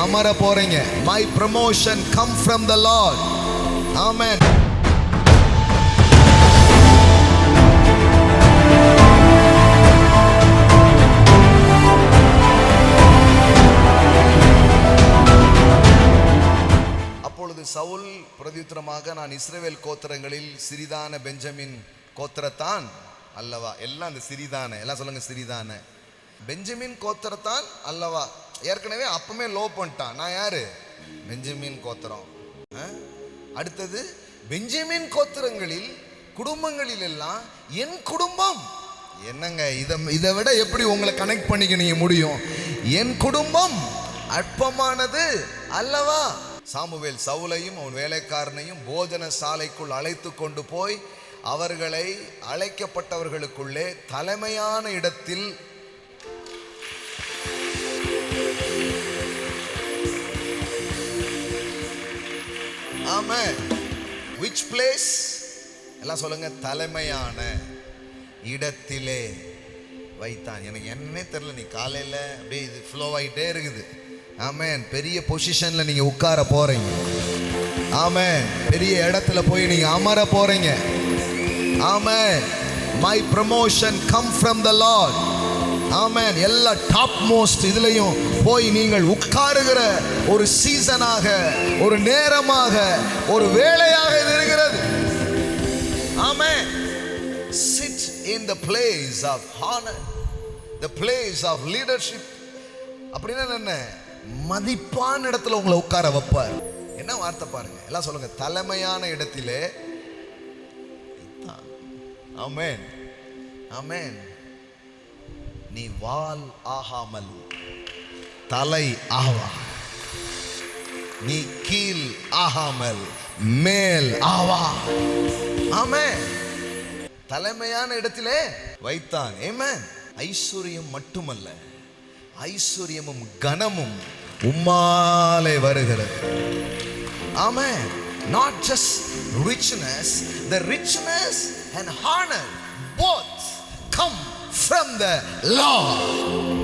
அமர போறீங்க. My promotion come from the Lord. Amen. அப்பொழுது சவுல் பிரதியுத்தரமாக, நான் இஸ்ரவேல் கோத்திரங்களில் சிறிதான பெஞ்சமின் கோத்திரத்தான் அல்லவா. எல்லாம் அந்த சிறிதான, எல்லாம் சொல்லுங்க சிறிதான. பெஞ்சமின் கோத்திரத்தான் அல்லவா. ஏற்கனவே அப்பமே லோ பண்ணிட்டான். நான் யாரு? பெஞ்சமின் கோத்திரம். அடுத்தது பெஞ்சமின் கோத்திரங்களில் குடும்பங்களில் எல்லாம் என் குடும்பம். என்னங்க இதை விட எப்படி உங்களை கனெக்ட் பண்ணிக்க நீங்க முடியும்? என் குடும்பம் அற்பமானது அல்லவா. சாமுவேல் சவுலையும் அவன் வேலைக்காரனையும் போஜன சாலைக்குள் அழைத்து கொண்டு போய் அவர்களை அழைக்கப்பட்டவர்களுக்குள்ளே தலைமையான இடத்தில் which place எல்லாம் சொல்லுங்க, தலைமையான இடத்திலே வைத்தான். எனக்கு என்னன்னே தெரியல. நீ காலையில அப்படியே இது ஃப்ளோ ஆகிட்டே இருக்குது. ஆமென். பெரிய பொசிஷன்ல நீங்க உட்கார போறீங்க. ஆமென். பெரிய இடத்துல போய் நீங்க அமர போறீங்க. ஆமென். My promotion come from the Lord. ஆமென். எல்லா டாப் மோஸ்ட் இதுலயும் போய் நீங்கள் உட்காருகிற ஒரு சீசனாக, ஒரு நேரமாக, ஒரு வேளையாக இது இருக்கிறது. ஆமென். Sit in the place of honor, the place of leadership. அப்படின்னா என்ன? மதிப்பான இடத்துல உங்களை உட்கார வைப்பார். என்ன வார்த்தை பாருங்க. எல்லாம் சொல்லுங்க, தலைமையான இடத்திலே. ஆமென். ஆமென். நீ வால் ஆகாமல் தலை ஆவா. நீ கீழ் ஆகாமல் மேல் ஆவா. ஆமென். தலைமையான இடத்திலே வைத்தான். ஆமென். ஐஸ்வர்யம் மட்டுமல்ல, ஐஸ்வர்யமும் கனமும் உம்மாலே வருகிறது. ஆமென். Not just richness, the richness and honor both come from the Lord.